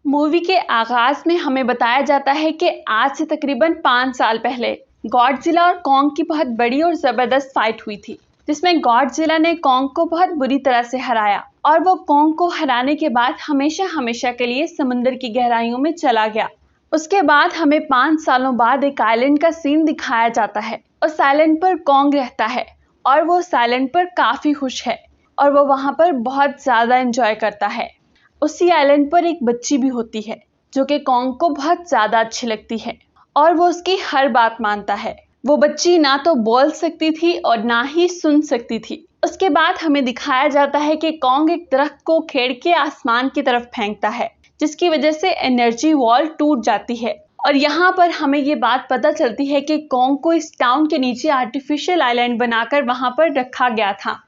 Movie के आगाज में हमें बताया जाता है कि आज से तकरीबन 5 साल पहले गॉडजिला और कॉन्ग की बहुत बड़ी और जबरदस्त फाइट हुई थी, जिसमें गॉडजिला ने कॉन्ग को बहुत बुरी तरह से हराया और वो कॉन्ग को हराने के बाद हमेशा हमेशा के लिए समुद्र की गहराइयों में चला गया। उसके बाद हमें 5 सालों बाद एक आइलैंड का सीन दिखाया जाता है। उस आइलैंड पर कॉन्ग रहता है और वो उस आइलैंड पर काफी खुश है और वो वहां पर बहुत ज्यादा एंजॉय करता है। उसी आइलैंड पर एक बच्ची भी होती है जो कि कॉन्ग को बहुत ज्यादा अच्छी लगती है और वो उसकी हर बात मानता है। वो बच्ची ना तो बोल सकती थी और ना ही सुन सकती थी। उसके बाद हमें दिखाया जाता है कि कॉन्ग एक दरख्त को खेड़ के आसमान की तरफ फेंकता है, जिसकी वजह से एनर्जी वॉल टूट जाती है। और यहाँ पर हमें ये बात पता चलती है कि कॉन्ग को इस टाउन के नीचे आर्टिफिशियल आइलैंड बनाकर वहां पर रखा गया था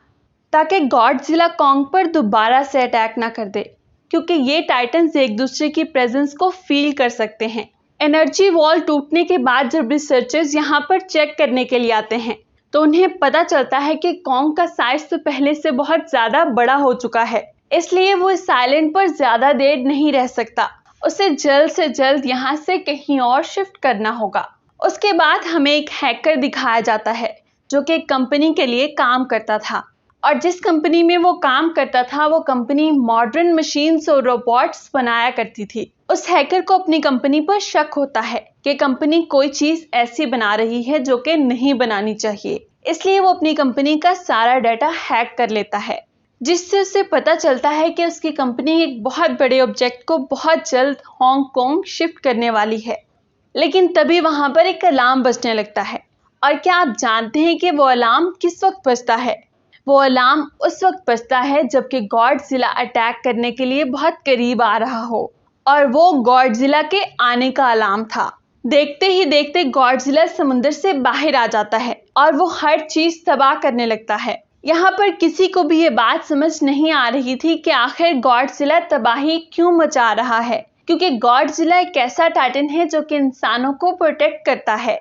ताकि गॉडजिला कॉन्ग पर दोबारा से अटैक ना कर दे, क्योंकि ये टाइटन्स एक दूसरे की प्रेजेंस को फील कर सकते हैं। एनर्जी वॉल टूटने के बाद जब रिसर्चर्स यहाँ पर चेक करने के लिए आते हैं तो उन्हें पता चलता है कि कॉन्ग का साइज तो पहले से बहुत ज्यादा बड़ा हो चुका है, इसलिए वो इस आइलैंड पर ज्यादा देर नहीं रह सकता। उसे जल्द से जल्द यहाँ से कहीं और शिफ्ट करना होगा। उसके बाद हमें एक हैकर दिखाया जाता है जो कि एक कंपनी के लिए काम करता था, और जिस कंपनी में वो काम करता था वो कंपनी मॉडर्न मशीन्स और रोबोट्स बनाया करती थी। उस हैकर को अपनी कंपनी पर शक होता है कि कंपनी कोई चीज ऐसी बना रही है जो कि नहीं बनानी चाहिए, इसलिए वो अपनी कंपनी का सारा डाटा हैक कर लेता है, जिससे उसे पता चलता है कि उसकी कंपनी एक बहुत बड़े ऑब्जेक्ट को बहुत जल्द हांगकांग शिफ्ट करने वाली है। लेकिन तभी वहां पर एक अलार्म बजने लगता है, और क्या आप जानते हैं कि वो अलार्म किस वक्त बजता है? वो अलार्म उस वक्त बजता है जबकि गॉडजिला अटैक करने के लिए बहुत करीब आ रहा हो, और वो गॉडजिला के आने का अलार्म था। देखते ही देखते गॉडजिला समुद्र से बाहर आ जाता है और वो हर चीज तबाह करने लगता है। यहाँ पर किसी को भी ये बात समझ नहीं आ रही थी कि आखिर गॉडजिला तबाही क्यों मचा रहा है, क्योंकि गॉडजिला एक ऐसा टाइटन है जो कि इंसानों को प्रोटेक्ट करता है।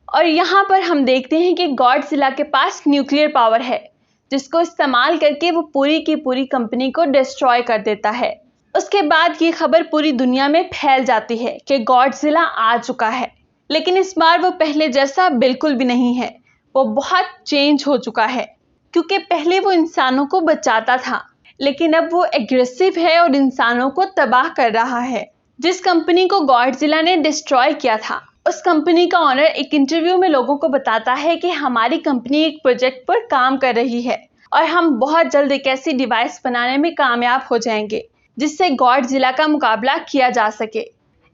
और यहाँ पर हम देखते हैं कि गॉडजिला के पास न्यूक्लियर पावर है, जिसको इस्तेमाल करके वो पूरी की पूरी कंपनी को डिस्ट्रॉय कर देता है। उसके बाद ये खबर पूरी दुनिया में फैल जाती है कि गॉडजिला आ चुका है, लेकिन इस बार वो पहले जैसा बिल्कुल भी नहीं है। वो बहुत चेंज हो चुका है, क्योंकि पहले वो इंसानों को बचाता था, लेकिन अब वो एग्रेसिव है और इंसानों को तबाह कर रहा है। जिस कंपनी को गॉडजिला ने डिस्ट्रॉय किया था, उस कंपनी का ऑनर एक इंटरव्यू में लोगों को बताता है कि हमारी कंपनी एक प्रोजेक्ट पर काम कर रही है और हम बहुत जल्द एक ऐसी डिवाइस बनाने में कामयाब हो जाएंगे जिससे गॉडजिला का मुकाबला किया जा सके।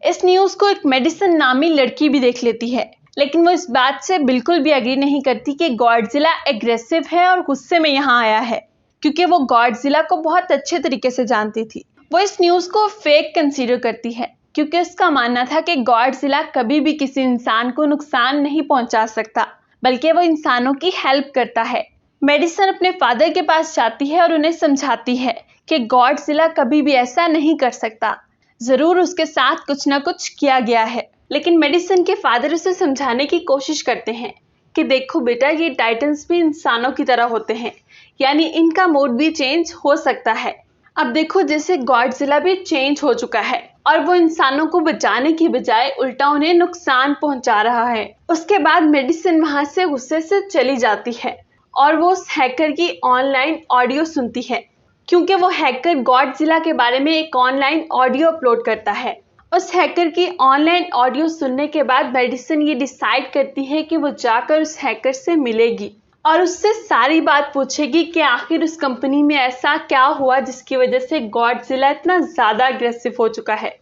इस न्यूज़ को एक मेडिसन नामी लड़की भी देख लेती है, लेकिन वो इस बात से बिल्कुल भी एग्री नहीं करती कि गॉडजिला एग्रेसिव है और गुस्से में यहाँ आया है, क्योंकि वो गॉडजिला को बहुत अच्छे तरीके से जानती थी। वो इस न्यूज़ को फेक कंसीडर करती है, क्योंकि उसका मानना था कि गॉडजिला कभी भी किसी इंसान को नुकसान नहीं पहुंचा सकता, बल्कि वो इंसानों की हेल्प करता है। मेडिसन अपने फादर के पास जाती है और उन्हें समझाती है कि गॉडजिला कभी भी ऐसा नहीं कर सकता, जरूर उसके साथ कुछ ना कुछ किया गया है। लेकिन मेडिसन के फादर उसे समझाने की कोशिश करते हैं कि देखो बेटा, ये टाइटन्स भी इंसानों की तरह होते हैं, यानी इनका मूड भी चेंज हो सकता है। अब देखो, जैसे गॉडजिला भी चेंज हो चुका है और वो इंसानों को बचाने की बजाय उल्टा उन्हें नुकसान पहुंचा रहा है। उसके बाद मेडिसन वहां से गुस्से से चली जाती है और वो उस हैकर की ऑनलाइन ऑडियो सुनती है, क्योंकि वो हैकर गॉडजिला के बारे में एक ऑनलाइन ऑडियो अपलोड करता है। उस हैकर की ऑनलाइन ऑडियो सुनने के बाद मेडिसन ये डिसाइड करती है कि वो जाकर उस हैकर से मिलेगी और उससे सारी बात पूछेगी कि आखिर उस कंपनी में ऐसा क्या हुआ जिसकी वजह से गॉडजिला इतना ज्यादा अग्रेसिव हो चुका है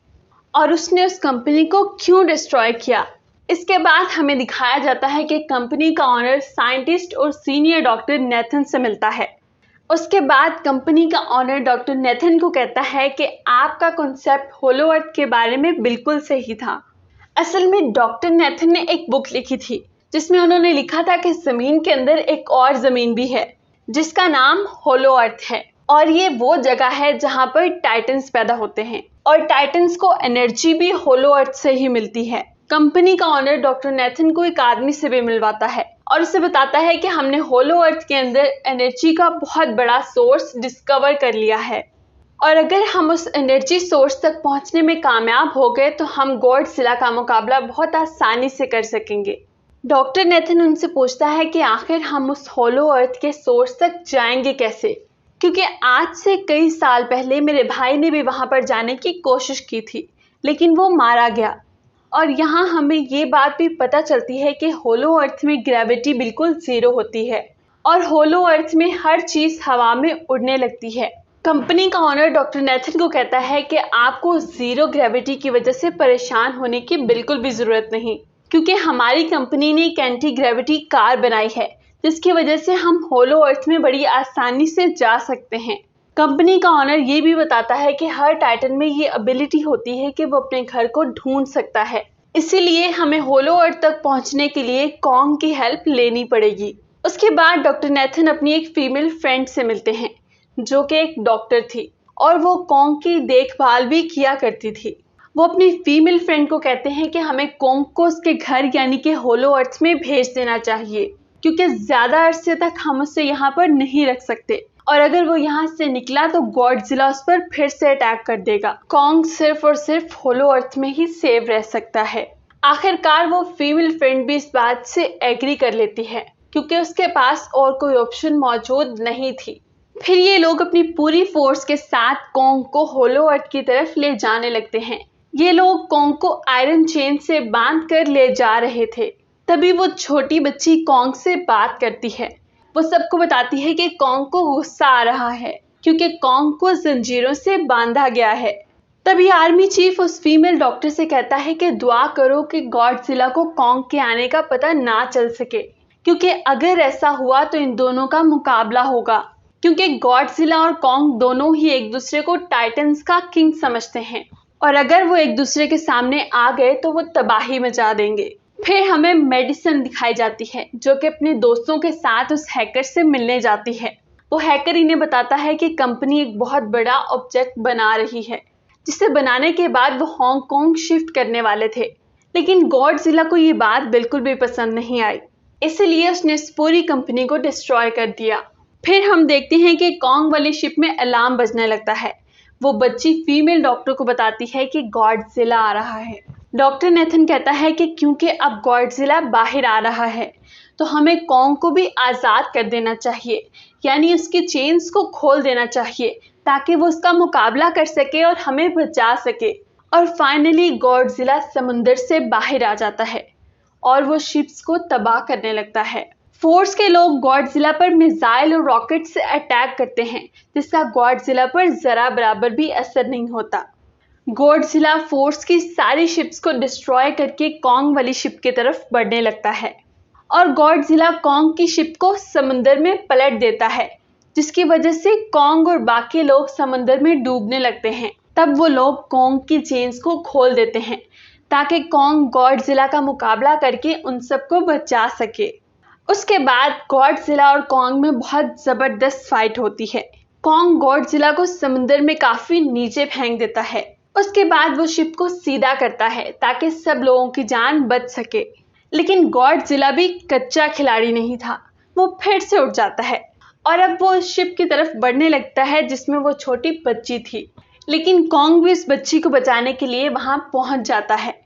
और उसने उस कंपनी को क्यों डिस्ट्रॉय किया। इसके बाद हमें दिखाया जाता है कि कंपनी का ऑनर साइंटिस्ट और सीनियर डॉक्टर नेथन से मिलता है। उसके बाद कंपनी का ऑनर डॉक्टर नेथन को कहता है कि आपका कॉन्सेप्ट होलो अर्थ के बारे में बिल्कुल सही था। असल में डॉक्टर नेथन ने एक बुक लिखी थी जिसमें उन्होंने लिखा था कि जमीन के अंदर एक और जमीन भी है जिसका नाम होलो अर्थ है, और ये वो जगह है जहां पर टाइटन्स पैदा होते हैं और टाइटन्स को एनर्जी भी होलो अर्थ से ही मिलती है। कंपनी का ऑनर डॉक्टर नेथन को एक आदमी से भी मिलवाता है और उसे बताता है कि हमने होलो अर्थ के अंदर एनर्जी का बहुत बड़ा सोर्स डिस्कवर कर लिया है। और अगर हम उस एनर्जी सोर्स तक पहुंचने में कामयाब हो गए तो हम गॉडजिला का मुकाबला बहुत आसानी से कर सकेंगे। डॉक्टर नेथन उनसे पूछता है कि आखिर हम उस होलो अर्थ के सोर्स तक जाएंगे कैसे, क्योंकि आज से कई साल पहले मेरे भाई ने भी वहां पर जाने की कोशिश की थी, लेकिन वो मारा गया। और यहाँ हमें ये बात भी पता चलती है कि होलो अर्थ में ग्रेविटी बिल्कुल ज़ीरो होती है और होलो अर्थ में हर चीज़ हवा में उड़ने लगती है। कंपनी का ओनर डॉक्टर नेथन को कहता है कि आपको ज़ीरो ग्रेविटी की वजह से परेशान होने की बिल्कुल भी ज़रूरत नहीं, क्योंकि हमारी कंपनी ने एक एंटी ग्रेविटी कार बनाई है जिसकी वजह से हम होलो अर्थ में बड़ी आसानी से जा सकते हैं। कंपनी का ऑनर ये भी बताता है कि हर टाइटन में ये एबिलिटी होती है कि वो अपने घर को ढूंढ सकता है, इसीलिए हमें होलो अर्थ तक पहुंचने के लिए कॉन्ग की हेल्प लेनी पड़ेगी। उसके बाद डॉक्टर नेथन अपनी एक फीमेल फ्रेंड से मिलते हैं जो कि एक डॉक्टर थी और वो कॉन्ग की देखभाल भी किया करती थी। वो अपनी फीमेल फ्रेंड को कहते हैं कि हमें कॉन्ग को उसके घर यानी कि होलो अर्थ में भेज देना चाहिए, क्योंकि ज़्यादा अरसे तक हम उसे यहाँ पर नहीं रख सकते और अगर वो यहाँ से निकला तो गॉडजिला उस पर फिर से अटैक कर देगा। कॉन्ग सिर्फ और सिर्फ होलो अर्थ में ही सेव रह सकता है। आखिरकार वो फीमेल फ्रेंड भी इस बात से एग्री कर लेती है क्योंकि उसके पास और कोई ऑप्शन मौजूद नहीं थी। फिर ये लोग अपनी पूरी फोर्स के साथ कॉन्ग को होलो अर्थ की तरफ ले जाने लगते हैं। ये लोग कॉन्ग को आयरन चेन से बांध कर ले जा रहे थे। तभी वो छोटी बच्ची कॉन्ग से बात करती है। वो सबको बताती है कि कॉन्ग को गुस्सा आ रहा है क्योंकि कॉन्ग को जंजीरों से बांधा गया है। तभी आर्मी चीफ उस फीमेल डॉक्टर से कहता है कि दुआ करो कि गॉडजिला को कॉन्ग के आने का पता ना चल सके, क्योंकि अगर ऐसा हुआ तो इन दोनों का मुकाबला होगा, क्योंकि गॉडजिला और कॉन्ग दोनों ही एक दूसरे को टाइटन्स का किंग समझते हैं और अगर वो एक दूसरे के सामने आ गए तो वो तबाही मचा देंगे। फिर हमें मेडिसन दिखाई जाती है जो कि अपने दोस्तों के साथ उस हैकर से मिलने जाती है। वो हैकर इन्हें बताता है कि कंपनी एक बहुत बड़ा ऑब्जेक्ट बना रही है जिसे बनाने के बाद वो हांगकांग शिफ्ट करने वाले थे, लेकिन गॉडजिला को ये बात बिल्कुल भी पसंद नहीं आई, इसलिए उसने इस पूरी कंपनी को डिस्ट्रॉय कर दिया। फिर हम देखते हैं कि कॉन्ग वाली शिप में अलार्म बजने लगता है। वो बच्ची फीमेल डॉक्टर को बताती है कि गॉडजिला आ रहा है। डॉक्टर नेथन कहता है कि क्योंकि अब गॉडजिला बाहर आ रहा है तो हमें कॉन्ग को भी आज़ाद कर देना चाहिए, यानी उसकी चेन्स को खोल देना चाहिए ताकि वो उसका मुकाबला कर सके और हमें बचा सके। और फाइनली गॉडजिला समुंदर से बाहर आ जाता है और वो शिप्स को तबाह करने लगता है। फोर्स के लोग गॉडजिला पर मिसाइल और रॉकेट से अटैक करते हैं जिसका गॉडजिला पर ज़रा बराबर भी असर नहीं होता। गॉडजिला फोर्स की सारी शिप्स को डिस्ट्रॉय करके कॉन्ग वाली शिप की तरफ बढ़ने लगता है और गॉडजिला कॉन्ग की शिप को समंदर में पलट देता है, जिसकी वजह से कॉन्ग और बाकी लोग समंदर में डूबने लगते हैं। तब वो लोग कॉन्ग की चेन्स को खोल देते हैं ताकि कॉन्ग गॉडजिला का मुकाबला करके उन सबको बचा सके। उसके बाद गॉडजिला और कॉन्ग में बहुत ज़बरदस्त फाइट होती है। कॉन्ग गॉडजिला को समंदर में काफ़ी नीचे फेंक देता है। उसके बाद वो शिप को सीधा करता है ताकि सब लोगों की जान बच सके, लेकिन गॉडजिला भी कच्चा खिलाड़ी नहीं था। वो फिर से उठ जाता है और अब वो उस शिप की तरफ बढ़ने लगता है जिसमें वो छोटी बच्ची थी, लेकिन कॉन्ग भी उस बच्ची को बचाने के लिए वहां पहुंच जाता है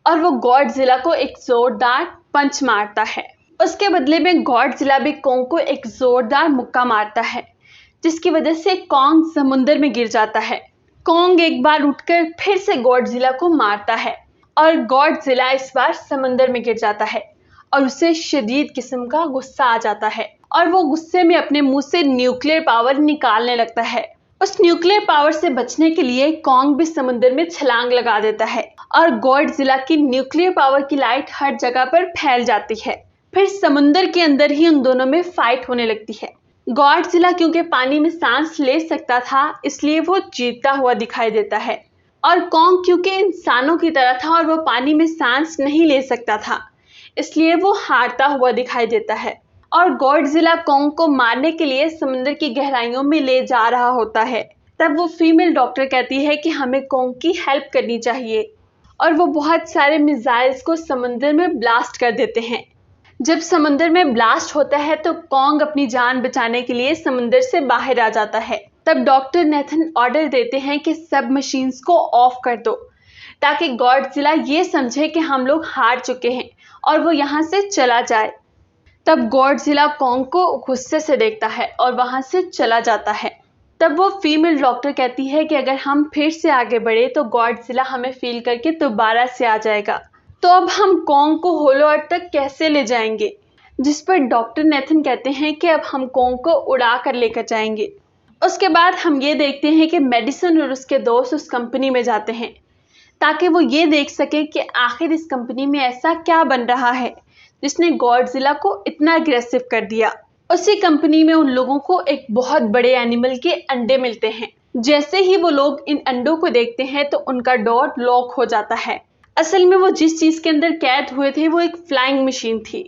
और वो गॉडजिला को एक जोरदार पंच मारता है। उसके बदले में गॉडजिला भी कॉन्ग को एक जोरदार मुक्का मारता है जिसकी वजह से कॉन्ग समुंदर में गिर जाता है। कॉन्ग एक बार उठकर फिर से गॉडजिला को मारता है और गॉडजिला इस बार समंदर में गिर जाता है और उसे शदीद किस्म का गुस्सा आ जाता है और वो गुस्से में अपने मुंह से न्यूक्लियर पावर निकालने लगता है। उस न्यूक्लियर पावर से बचने के लिए कॉन्ग भी समंदर में छलांग लगा देता है और गॉडजिला की न्यूक्लियर पावर की लाइट हर जगह पर फैल जाती है। फिर समुंदर के अंदर ही उन दोनों में फाइट होने लगती है। गॉडजिला क्योंकि पानी में सांस ले सकता था इसलिए वो जीतता हुआ दिखाई देता है और कॉन्ग क्योंकि इंसानों की तरह था और वो पानी में सांस नहीं ले सकता था इसलिए वो हारता हुआ दिखाई देता है। और गॉडजिला कॉन्ग को मारने के लिए समुद्र की गहराइयों में ले जा रहा होता है। तब वो फीमेल डॉक्टर कहती है कि हमें कॉन्ग की हेल्प करनी चाहिए और वो बहुत सारे मिसाइल्स को समुद्र में ब्लास्ट कर देते हैं। जब समंदर में ब्लास्ट होता है तो कॉन्ग अपनी जान बचाने के लिए समंदर से बाहर आ जाता है तब डॉक्टर नेथन ऑर्डर देते हैं कि सब मशीन्स को ऑफ कर दो, ताकि गॉडजिला ये समझे कि हम लोग हार चुके हैं और वो यहाँ से चला जाए। तब गॉडजिला कॉन्ग को गुस्से से देखता है और वहाँ से चला जाता है। तब वो फीमेल डॉक्टर कहती है कि अगर हम फिर से आगे बढ़े तो गॉडजिला हमें फील करके दोबारा से आ जाएगा, तो अब हम कॉन्ग को होलो अर्थ तक कैसे ले जाएंगे। जिस पर डॉक्टर नेथन कहते हैं कि अब हम कॉन्ग को उड़ा कर लेकर जाएंगे। उसके बाद हम ये देखते हैं कि मेडिसन और उसके दोस्त उस कंपनी में जाते हैं ताकि वो ये देख सके कि आखिर इस कंपनी में ऐसा क्या बन रहा है जिसने गॉडजिला को इतना अग्रेसिव कर दिया। उसी कंपनी में उन लोगों को एक बहुत बड़े एनिमल के अंडे मिलते हैं। जैसे ही वो लोग इन अंडों को देखते हैं तो उनका डोर लॉक हो जाता है। असल में वो जिस चीज़ के अंदर कैद हुए थे वो एक फ्लाइंग मशीन थी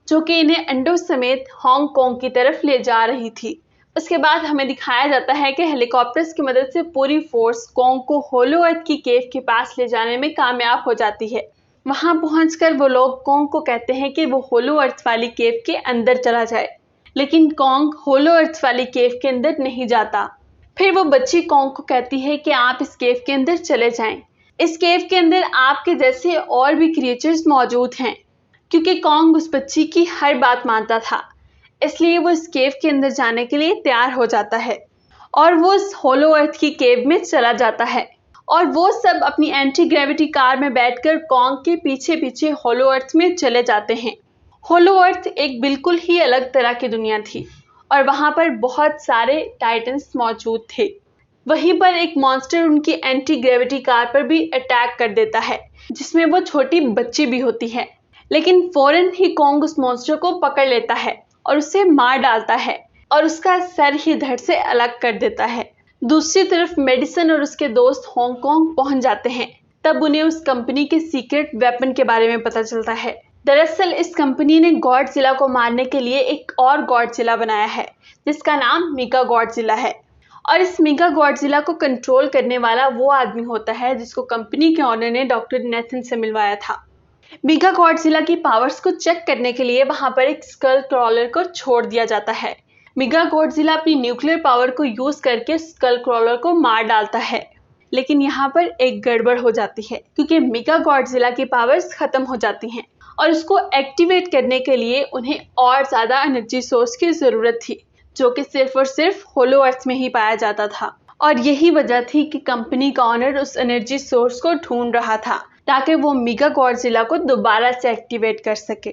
जो कि इन्हें अंडों समेत हांगकांग की तरफ ले जा रही थी। उसके बाद हमें दिखाया जाता है कि हेलीकॉप्टर्स की मदद से पूरी फोर्स कॉन्ग को होलो अर्थ की केव के पास ले जाने में कामयाब हो जाती है। वहां पहुंचकर वो लोग कॉन्ग को कहते हैं कि वो होलो अर्थ वाली केव के अंदर चला जाए, लेकिन कॉन्ग होलो अर्थ वाली केव के अंदर नहीं जाता। फिर वो बच्ची कॉन्ग को कहती है कि आप इस केव के अंदर चले जाएं। इस केव के अंदर आपके जैसे और भी क्रिएचर्स मौजूद हैं। क्योंकि कॉन्ग उस बच्ची की हर बात मानता था, इसलिए वो इस केव के अंदर जाने के लिए तैयार हो जाता है और वो इस होलो अर्थ की केव में चला जाता है। और वो सब अपनी एंटी ग्रेविटी कार में बैठकर कॉन्ग के पीछे पीछे होलो अर्थ में चले जाते हैं। होलो अर्थ एक बिल्कुल ही अलग तरह की दुनिया थी और वहाँ पर बहुत सारे टाइटन्स मौजूद थे। वहीं पर एक मॉन्स्टर उनकी एंटी ग्रेविटी कार पर भी अटैक कर देता है, जिसमें वो छोटी बच्ची भी होती है। लेकिन फौरन ही कॉन्ग उस मॉन्स्टर को पकड़ लेता है और उसे मार डालता है और उसका सर ही धड़ से अलग कर देता है। दूसरी तरफ मेडिसन और उसके दोस्त हांगकांग पहुंच जाते हैं। तब उन्हें उस कंपनी के सीक्रेट वेपन के बारे में पता चलता है। दरअसल इस कंपनी ने गॉडजिला को मारने के लिए एक और गॉडजिला बनाया है जिसका नाम मेगा गॉडजिला है। और इस मेगा गॉडजिला को कंट्रोल करने वाला वो आदमी होता है जिसको कंपनी के ऑनर ने डॉक्टर नेथन से मिलवाया था। मेगा गॉडजिला की पावर्स को चेक करने के लिए वहां पर एक स्कल क्रॉलर को छोड़ दिया जाता है। मेगा गॉडजिला अपनी न्यूक्लियर पावर को यूज करके स्कल क्रॉलर को मार डालता है, लेकिन यहाँ पर एक गड़बड़ हो जाती है क्योंकि मेगा गॉडजिला की पावर्स खत्म हो जाती हैं और उसको एक्टिवेट करने के लिए उन्हें और ज़्यादा एनर्जी सोर्स की ज़रूरत थी जो कि सिर्फ और सिर्फ होलो अर्थ में ही पाया जाता था। और यही वजह थी कि कंपनी का ऑनर उस एनर्जी सोर्स को ढूंढ रहा था ताकि वो मेगा गॉडजिला को दोबारा से एक्टिवेट कर सके।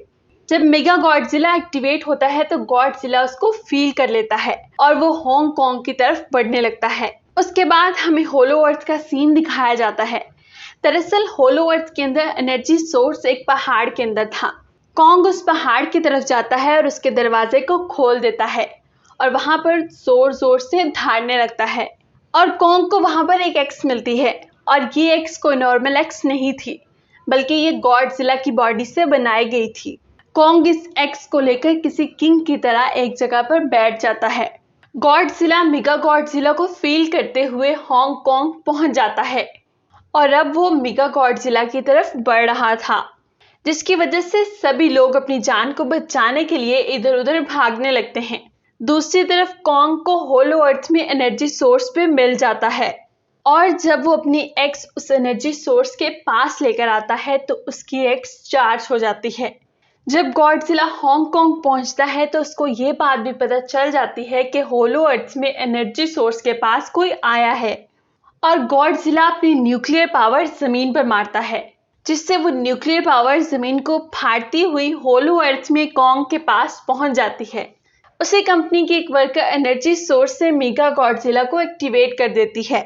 जब मेगा गॉडजिला एक्टिवेट होता है तो गॉडजिला उसको फील कर लेता है और वो हांगकांग की तरफ बढ़ने लगता है। उसके बाद हमें होलो अर्थ का सीन दिखाया जाता है। दरअसल होलो अर्थ के अंदर एनर्जी सोर्स एक पहाड़ के अंदर था। कॉन्ग उस पहाड़ की तरफ जाता है और उसके दरवाजे को खोल देता है और वहां पर जोर जोर से धाड़ने लगता है और कॉन्ग को वहां पर एक एक्स मिलती है। और ये एक्स कोई नॉर्मल एक्स नहीं थी, बल्कि ये गॉडजिला की बॉडी से बनाई गई थी। कॉन्ग इस एक्स को लेकर किसी किंग की तरह एक जगह पर बैठ जाता है। गॉडजिला मेगा गॉडजिला को फील करते हुए हांगकांग पहुंच जाता है और अब वो मेगा गॉडजिला की तरफ बढ़ रहा था, जिसकी वजह से सभी लोग अपनी जान को बचाने के लिए इधर उधर भागने लगते हैं। दूसरी तरफ कॉन्ग को होलो अर्थ में एनर्जी सोर्स पे मिल जाता है और जब वो अपनी एक्स उस एनर्जी सोर्स के पास लेकर आता है तो उसकी एक्स चार्ज हो जाती है। जब गॉडजिला हांगकांग पहुंचता है तो उसको ये बात भी पता चल जाती है कि होलो अर्थ में एनर्जी सोर्स के पास कोई आया है और गॉडजिला अपनी न्यूक्लियर पावर जमीन पर मारता है, जिससे वो न्यूक्लियर पावर जमीन को फाड़ती हुई होलो अर्थ में कॉन्ग के पास पहुंच जाती है। उसी कंपनी की एक वर्कर एनर्जी सोर्स से मेगा गॉडजिला को एक्टिवेट कर देती है।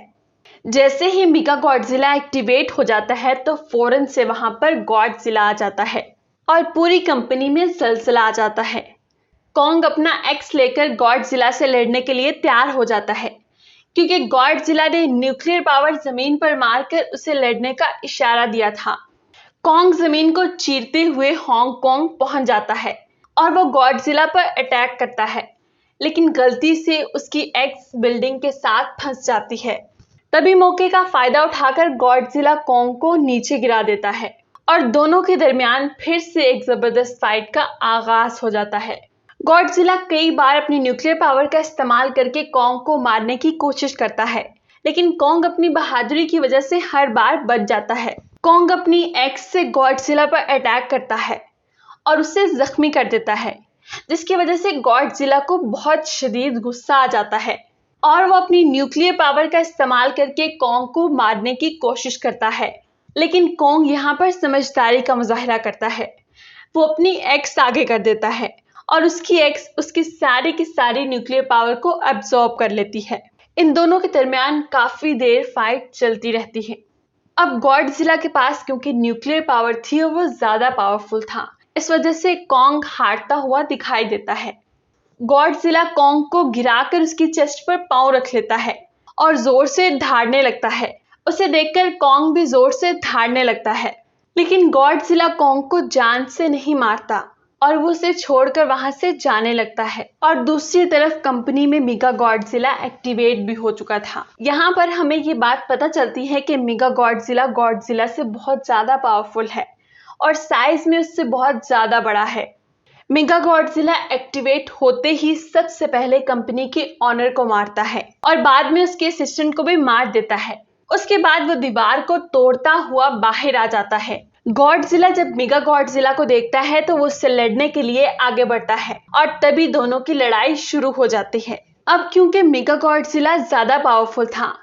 जैसे ही मेगा गॉडजिला एक्टिवेट हो जाता है तो फौरन से वहां पर गॉडजिला आ जाता है और पूरी कंपनी में ज़लज़ला आ जाता है। कॉन्ग अपना एक्स लेकर गॉडजिला से लड़ने के लिए तैयार हो जाता है क्योंकि गॉडजिला ने न्यूक्लियर पावर जमीन पर मारकर उसे लड़ने का इशारा दिया था। कॉन्ग जमीन को चीरते हुए हांगकांग पहुंच जाता है और वो गॉडजिला पर अटैक करता है, लेकिन गलती से उसकी एक्स बिल्डिंग के साथ फंस जाती है। तभी मौके का फायदा उठाकर गॉडजिला कॉन्ग को नीचे गिरा देता है और दोनों के दरमियान फिर से एक जबरदस्त फाइट का आगाज हो जाता है। गॉडजिला कई बार अपनी न्यूक्लियर पावर का इस्तेमाल करके कॉन्ग को मारने की कोशिश करता है, लेकिन कॉन्ग अपनी बहादुरी की वजह से हर बार बच जाता है। कॉन्ग अपनी एक्स से गॉडजिला पर अटैक करता है और उसे जख्मी कर देता है, जिसकी वजह से गॉडजिला को बहुत शदीद गुस्सा आ जाता है और वो अपनी न्यूक्लियर पावर का इस्तेमाल करके कॉन्ग को मारने की कोशिश करता है। लेकिन कॉन्ग यहाँ पर समझदारी का मुजाहिरा करता है। वो अपनी एक्स आगे कर देता है और उसकी एक्स उसकी सारी की सारी न्यूक्लियर पावर को एब्जॉर्ब कर लेती है। इन दोनों के दरमियान काफी देर फाइट चलती रहती है। अब गॉडजिला के पास क्योंकि न्यूक्लियर पावर थी और वो ज्यादा पावरफुल था, इस वजह से कॉन्ग हारता हुआ दिखाई देता है। गॉडजिला कॉन्ग को गिराकर उसकी चेस्ट पर पांव रख लेता है और जोर से धाड़ने लगता है। उसे देखकर कॉन्ग भी जोर से धाड़ने लगता है, लेकिन गॉडजिला कॉन्ग को जान से नहीं मारता और वो उसे छोड़कर वहां से जाने लगता है। और दूसरी तरफ कंपनी में मेगा गॉडजिला एक्टिवेट भी हो चुका था। यहाँ पर हमें ये बात पता चलती है कि मेगा गॉडजिला गॉडजिला से बहुत ज्यादा पावरफुल है और साइज में उससे बहुत ज्यादा बड़ा है। मेगा गॉडजिला एक्टिवेट होते ही सबसे पहले कंपनी के ऑनर को मारता है और बाद में उसके असिस्टेंट को भी मार देता है। उसके बाद वो दीवार को तोड़ता हुआ बाहर आ जाता है। गॉडजिला जब मेगा गॉडजिला को देखता है तो वो उससे लड़ने के लिए आगे बढ़ता है और तभी दोनों की लड़ाई शुरू हो जाती है। अब क्योंकि मेगा गॉडजिला ज्यादा पावरफुल था,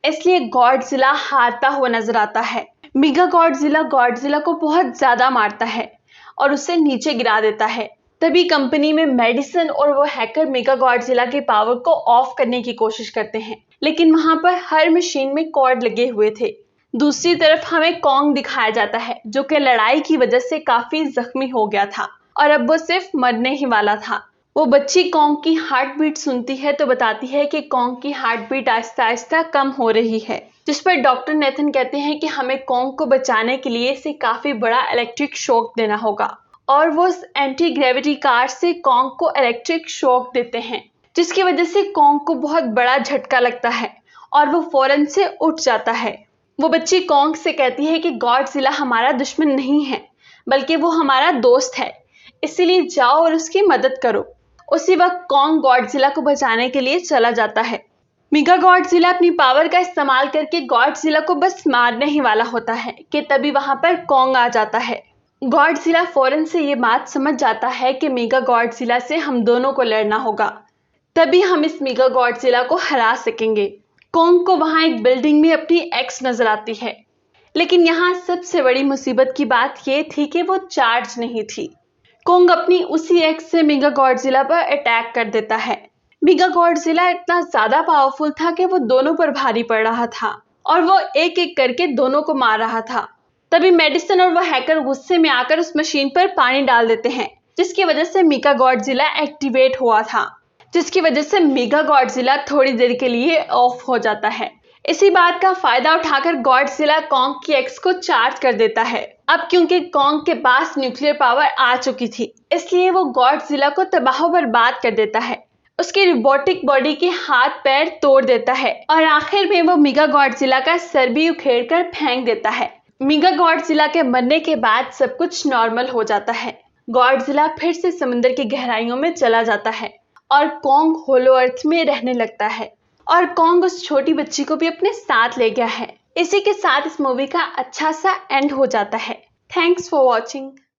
इसलिए गॉडजिला हारता हुआ नजर आता है। मेगा गॉडजिला गॉडजिला को बहुत ज्यादा मारता है और उसे नीचे गिरा देता है। तभी कंपनी में मेडिसन और वो हैकर मेगा गॉडजिला की पावर को ऑफ करने की कोशिश करते हैं, लेकिन वहां पर हर मशीन में कॉर्ड लगे हुए थे। दूसरी तरफ हमें कॉन्ग दिखाया जाता है, जो कि लड़ाई की वजह से काफी जख्मी हो गया था और अब वो सिर्फ मरने ही वाला था। वो बच्ची कॉन्ग की हार्ट बीट सुनती है तो बताती है कि कॉन्ग की हार्ट बीट आहिस्ता आहिस्ता कम हो रही है, जिस पर डॉक्टर नेथन कहते हैं कि हमें कॉन्ग को बचाने के लिए इसे काफी बड़ा इलेक्ट्रिक शॉक देना होगा। और वो उस एंटी ग्रेविटी कार से कॉन्ग को इलेक्ट्रिक शॉक देते हैं, जिसकी वजह से कॉन्ग को बहुत बड़ा झटका लगता है और वो फौरन से उठ जाता है। वो बच्ची कॉन्ग से कहती है कि गॉडजिला हमारा दुश्मन नहीं है, बल्कि वो हमारा दोस्त है, इसीलिए जाओ और उसकी मदद करो। उसी वक्त कॉन्ग गॉडजिला को बचाने के लिए चला जाता है। मेगा गॉडजिला अपनी पावर का इस्तेमाल करके गॉडजिला को बस मारने ही वाला होता है कि तभी वहां पर कॉन्ग आ जाता है। गॉडजिला फौरन से ये बात समझ जाता है कि मेगा गॉडजिला से हम दोनों को लड़ना होगा, तभी हम इस मेगा गॉडजिला को हरा सकेंगे। कॉन्ग को वहां एक बिल्डिंग में अपनी एक्स नजर आती है, लेकिन यहाँ सबसे बड़ी मुसीबत की बात ये थी कि वो चार्ज नहीं थी। कॉन्ग अपनी उसी एक्स से मेगा गॉडजिला पर अटैक कर देता है। मेगा गॉडजिला इतना ज्यादा पावरफुल था कि वो दोनों पर भारी पड़ रहा था और वो एक एक करके दोनों को मार रहा था। तभी मेडिसन और वो हैकर गुस्से में आकर उस मशीन पर पानी डाल देते हैं, जिसकी वजह से मेगा गॉडजिला एक्टिवेट हुआ था, जिसकी वजह से मेगा गॉडजिला थोड़ी देर के लिए ऑफ हो जाता है। इसी बात का फायदा उठाकर गॉडजिला कॉन्ग की एक्स को चार्ज कर देता है। अब क्योंकि कॉन्ग के पास न्यूक्लियर पावर आ चुकी थी, इसलिए वो गॉडजिला को तबाह बर्बाद कर देता है। उसकी रोबोटिक बॉडी के हाथ पैर तोड़ देता है और आखिर में वो मेगा गॉडजिला का सर भी उखेड़ कर फेंक देता है। मेगा गॉडजिला के मरने के बाद सब कुछ नॉर्मल हो जाता है। गॉडजिला फिर से समुद्र की गहराइयों में चला जाता है और कॉन्ग होलो अर्थ में रहने लगता है और कॉन्ग उस छोटी बच्ची को भी अपने साथ ले गया है। इसी के साथ इस मूवी का अच्छा सा एंड हो जाता है। Thanks for watching.